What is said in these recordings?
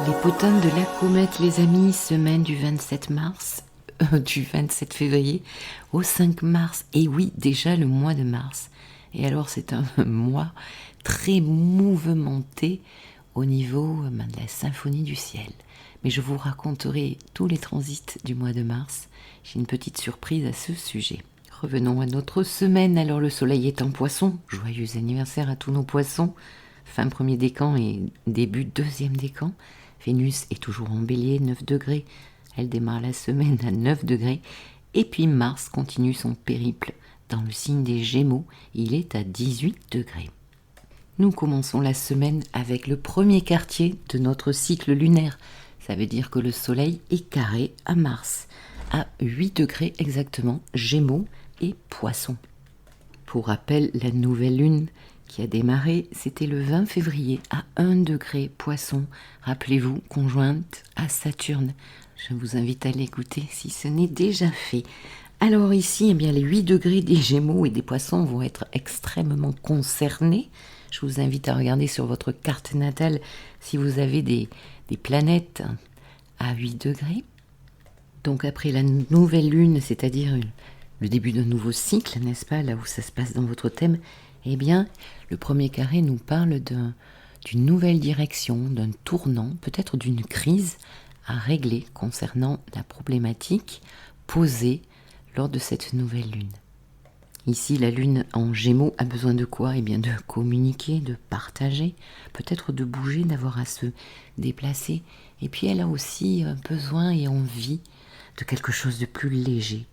Les potins de la comète, les amis, semaine du 27 mars, du 27 février au 5 mars. Et oui, déjà le mois de mars. Et alors c'est un mois très mouvementé au niveau de la symphonie du ciel. Mais je vous raconterai tous les transits du mois de mars. J'ai une petite surprise à ce sujet. Revenons à notre semaine. Alors le soleil est en poisson. Joyeux anniversaire à tous nos poissons. Fin premier décan et début deuxième décan. Vénus est toujours en bélier, 9 degrés. Elle démarre la semaine à 9 degrés. Et puis Mars continue son périple dans le signe des Gémeaux. Il est à 18 degrés. Nous commençons la semaine avec le premier quartier de notre cycle lunaire. Ça veut dire que le soleil est carré à Mars, à 8 degrés exactement, Gémeaux et Poissons. Pour rappel, la nouvelle lune qui a démarré, c'était le 20 février à 1 degré Poisson. Rappelez-vous, conjointe à Saturne. Je vous invite à l'écouter si ce n'est déjà fait. Alors ici, eh bien, les 8 degrés des Gémeaux et des Poissons vont être extrêmement concernés. Je vous invite à regarder sur votre carte natale si vous avez des planètes à 8 degrés. Donc après la nouvelle lune, c'est-à-dire le début d'un nouveau cycle, n'est-ce pas, là où ça se passe dans votre thème, eh bien, le premier carré nous parle d'une nouvelle direction, d'un tournant, peut-être d'une crise à régler concernant la problématique posée lors de cette nouvelle lune. Ici, la lune en Gémeaux a besoin de quoi? Eh bien, de communiquer, de partager, peut-être de bouger, d'avoir à se déplacer. Et puis, elle a aussi besoin et envie de quelque chose de plus léger,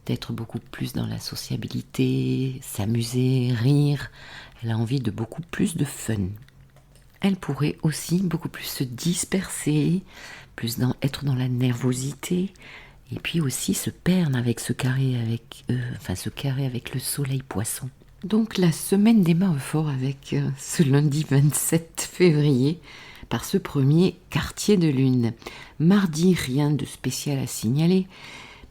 d'être beaucoup plus dans la sociabilité, s'amuser, rire. Elle a envie de beaucoup plus de fun. Elle pourrait aussi beaucoup plus se disperser, être dans la nervosité, et puis aussi se perdre avec ce carré avec le soleil Poisson. Donc la semaine démarre fort avec ce lundi 27 février par ce premier quartier de lune. Mardi, rien de spécial à signaler.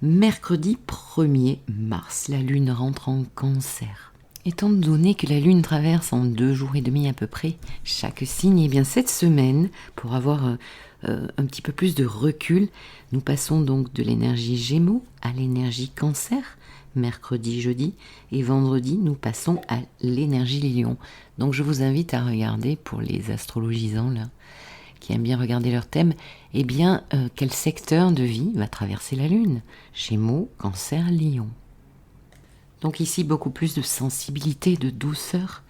Mercredi 1er mars, la lune rentre en Cancer. Étant donné que la lune traverse en 2 jours et demi à peu près chaque signe, et bien cette semaine, pour avoir un petit peu plus de recul, nous passons donc de l'énergie Gémeaux à l'énergie Cancer, mercredi, jeudi, et vendredi, nous passons à l'énergie Lion. Donc je vous invite à regarder, pour les astrologisants là, qui aiment bien regarder leur thème, eh bien, quel secteur de vie va traverser la Lune? Gémeaux, Cancer, Lion. Donc ici, beaucoup plus de sensibilité, de douceur,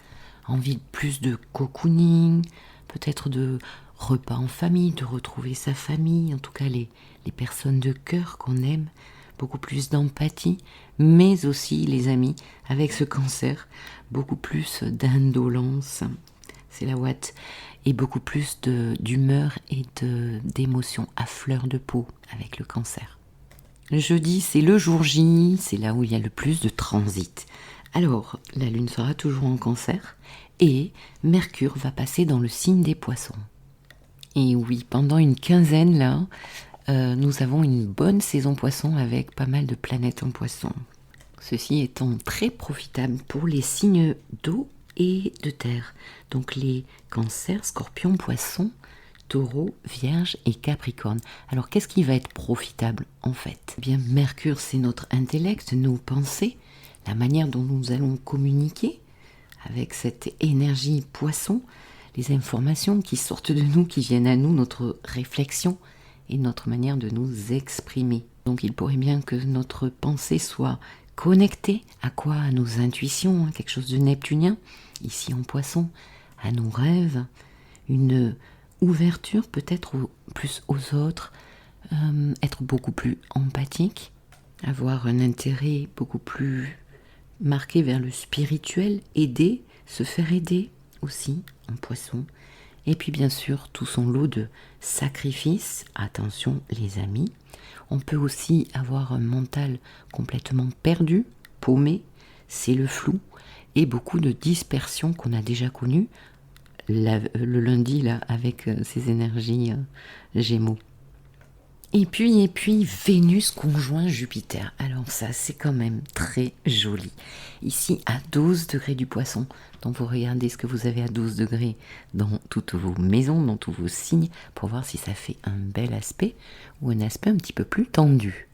envie de plus de cocooning, peut-être de repas en famille, de retrouver sa famille, en tout cas les personnes de cœur qu'on aime, beaucoup plus d'empathie, mais aussi les amis, avec ce Cancer, beaucoup plus d'indolence, c'est la ouate, et beaucoup plus d'humeur et d'émotions à fleur de peau avec le Cancer. Le jeudi, c'est le jour J, c'est là où il y a le plus de transit. Alors, la lune sera toujours en Cancer et Mercure va passer dans le signe des Poissons. Et oui, pendant une quinzaine là, nous avons une bonne saison Poisson avec pas mal de planètes en Poisson. Ceci étant très profitable pour les signes d'eau et de terre. Donc les Cancers, Scorpions, Poissons, Taureau, Vierge et Capricorne. Alors qu'est-ce qui va être profitable en fait? Eh bien, Mercure, c'est notre intellect, nos pensées, la manière dont nous allons communiquer avec cette énergie Poisson, les informations qui sortent de nous, qui viennent à nous, notre réflexion et notre manière de nous exprimer. Donc il pourrait bien que notre pensée soit connectée à quoi? À nos intuitions, quelque chose de neptunien, ici en Poisson, à nos rêves, une ouverture peut-être plus aux autres, être beaucoup plus empathique, avoir un intérêt beaucoup plus marqué vers le spirituel, aider, se faire aider aussi en Poisson. Et puis bien sûr tout son lot de sacrifices, attention les amis. On peut aussi avoir un mental complètement perdu, paumé, c'est le flou, et beaucoup de dispersion qu'on a déjà connue le lundi là avec ces énergies Gémeaux. Et puis, Vénus conjoint Jupiter. Alors ça, c'est quand même très joli. Ici, à 12 degrés du Poisson. Donc vous regardez ce que vous avez à 12 degrés dans toutes vos maisons, dans tous vos signes, pour voir si ça fait un bel aspect ou un aspect un petit peu plus tendu.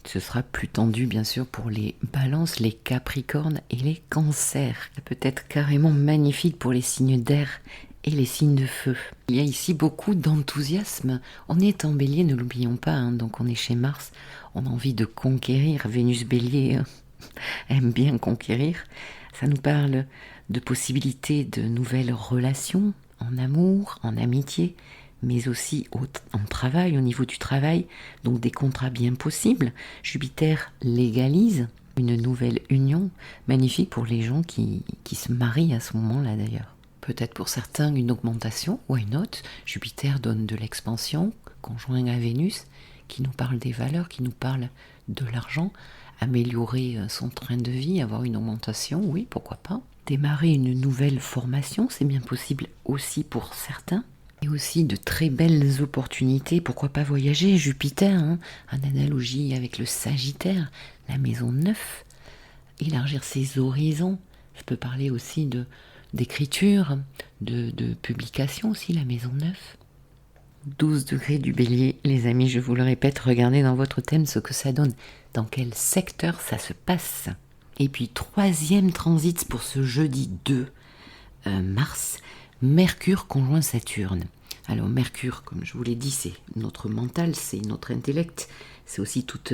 Ce sera plus tendu, bien sûr, pour les balances, les capricornes et les cancers. Ça peut être carrément magnifique pour les signes d'air et les signes de feu. Il y a ici beaucoup d'enthousiasme. On est en bélier, ne l'oublions pas, hein, donc on est chez Mars. On a envie de conquérir. Vénus bélier aime bien conquérir. Ça nous parle de possibilités de nouvelles relations en amour, en amitié, mais aussi en travail, au niveau du travail, donc des contrats bien possibles. Jupiter légalise une nouvelle union, magnifique pour les gens qui se marient à ce moment-là d'ailleurs. Peut-être pour certains une augmentation, why not? Jupiter donne de l'expansion, conjoint à Vénus, qui nous parle des valeurs, qui nous parle de l'argent, améliorer son train de vie, avoir une augmentation, oui, pourquoi pas. Démarrer une nouvelle formation, c'est bien possible aussi pour certains. Et aussi de très belles opportunités, pourquoi pas voyager, Jupiter, hein, en analogie avec le Sagittaire, la maison 9, élargir ses horizons. Je peux parler aussi d'écriture, de publication aussi, la maison 9. 12 degrés du Bélier, les amis, je vous le répète, regardez dans votre thème ce que ça donne, dans quel secteur ça se passe. Et puis, troisième transit pour ce jeudi 2 mars, Mercure conjoint Saturne. Alors Mercure, comme je vous l'ai dit, c'est notre mental, c'est notre intellect, c'est aussi toute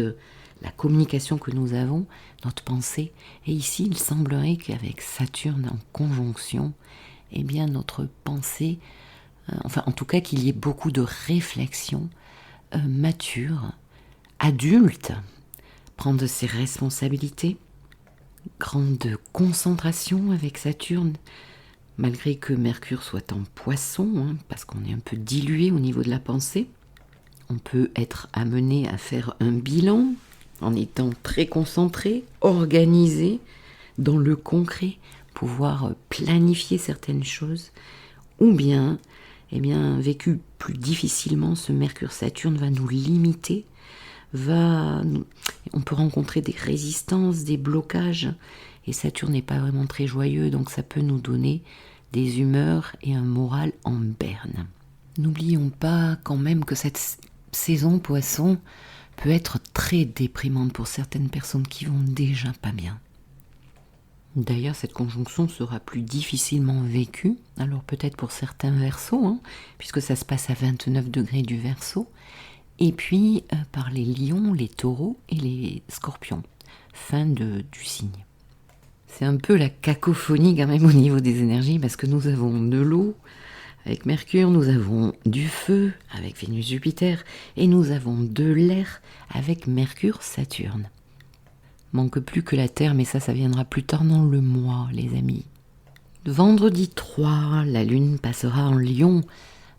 la communication que nous avons, notre pensée. Et ici, il semblerait qu'avec Saturne en conjonction, eh bien notre pensée, enfin en tout cas qu'il y ait beaucoup de réflexion mature, adulte, prendre ses responsabilités, grande concentration avec Saturne, malgré que Mercure soit en Poisson, hein, parce qu'on est un peu dilué au niveau de la pensée. On peut être amené à faire un bilan en étant très concentré, organisé dans le concret, pouvoir planifier certaines choses, ou bien, eh bien, vécu plus difficilement, ce Mercure-Saturne va nous limiter, on peut rencontrer des résistances, des blocages, et Saturne n'est pas vraiment très joyeux, donc ça peut nous donner des humeurs et un moral en berne. N'oublions pas quand même que cette saison Poisson peut être très déprimante pour certaines personnes qui vont déjà pas bien. D'ailleurs, cette conjonction sera plus difficilement vécue, alors peut-être pour certains Verseaux, hein, puisque ça se passe à 29 degrés du Verseau, et puis par les lions, les taureaux et les scorpions, fin du signe. C'est un peu la cacophonie quand même au niveau des énergies, parce que nous avons de l'eau avec Mercure, nous avons du feu avec Vénus-Jupiter, et nous avons de l'air avec Mercure-Saturne. Manque plus que la Terre, mais ça viendra plus tard dans le mois, les amis. Vendredi 3, la Lune passera en Lion,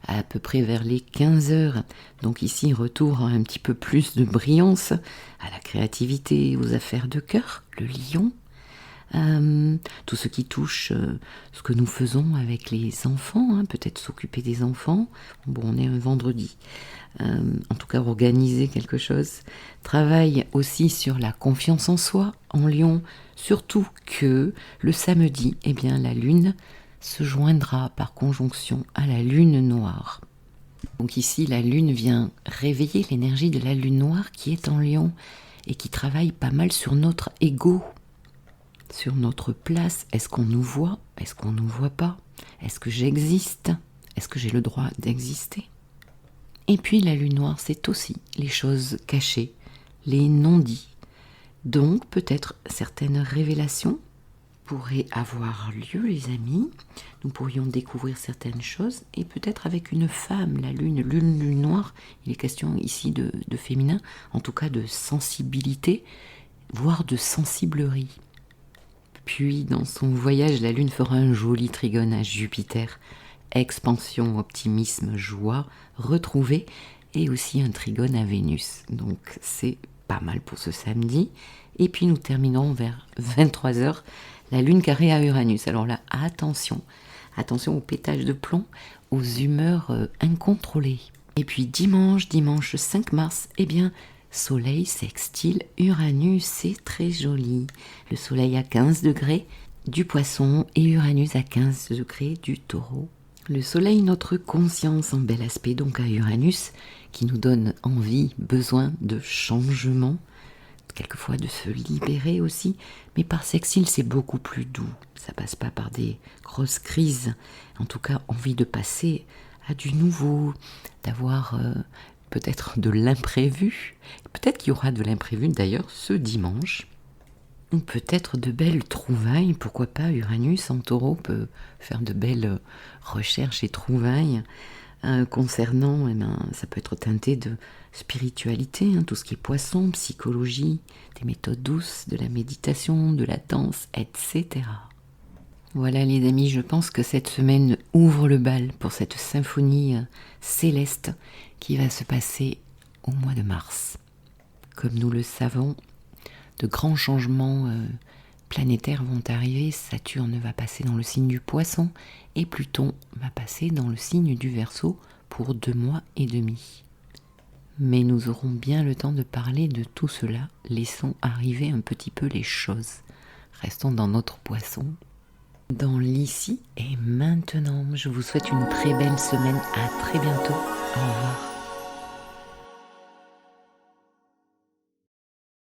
à peu près vers les 15 heures. Donc ici, retour à un petit peu plus de brillance, à la créativité, aux affaires de cœur, le Lion. Tout ce qui touche ce que nous faisons avec les enfants, hein, peut-être s'occuper des enfants. Bon, on est un vendredi. En tout cas, organiser quelque chose. Travaille aussi sur la confiance en soi en Lion, surtout que le samedi, eh bien, la Lune se joindra par conjonction à la Lune noire. Donc ici, la Lune vient réveiller l'énergie de la Lune noire qui est en Lion et qui travaille pas mal sur notre ego, sur notre place. Est-ce qu'on nous voit? Est-ce qu'on ne nous voit pas? Est-ce que j'existe? Est-ce que j'ai le droit d'exister? Et puis la Lune noire, c'est aussi les choses cachées, les non-dits. Donc peut-être certaines révélations pourraient avoir lieu, les amis. Nous pourrions découvrir certaines choses, et peut-être avec une femme, la lune noire. Il est question ici de féminin, en tout cas de sensibilité, voire de sensiblerie. Puis dans son voyage, la Lune fera un joli trigone à Jupiter. Expansion, optimisme, joie, retrouvée, et aussi un trigone à Vénus. Donc c'est pas mal pour ce samedi. Et puis nous terminerons vers 23 heures, la Lune carrée à Uranus. Alors là, attention au pétage de plomb, aux humeurs incontrôlées. Et puis dimanche 5 mars, eh bien, Soleil sextile Uranus, c'est très joli. Le Soleil à 15 degrés du Poisson et Uranus à 15 degrés du Taureau. Le Soleil, notre conscience en bel aspect donc à Uranus, qui nous donne envie, besoin de changement, quelquefois de se libérer aussi, mais par sextile c'est beaucoup plus doux, ça passe pas par des grosses crises, en tout cas envie de passer à du nouveau, d'avoir peut-être de l'imprévu, peut-être qu'il y aura de l'imprévu d'ailleurs ce dimanche, ou peut-être de belles trouvailles, pourquoi pas Uranus en Taureau peut faire de belles recherches et trouvailles concernant, ça peut être teinté de spiritualité, tout ce qui est poisson, psychologie, des méthodes douces, de la méditation, de la danse, etc. Voilà les amis, je pense que cette semaine ouvre le bal pour cette symphonie céleste qui va se passer au mois de mars. Comme nous le savons, de grands changements planétaires vont arriver. Saturne va passer dans le signe du Poisson et Pluton va passer dans le signe du Verseau pour 2 mois et demi. Mais nous aurons bien le temps de parler de tout cela. Laissons arriver un petit peu les choses. Restons dans notre Poisson, dans l'ici et maintenant. Je vous souhaite une très belle semaine. À très bientôt. Au revoir.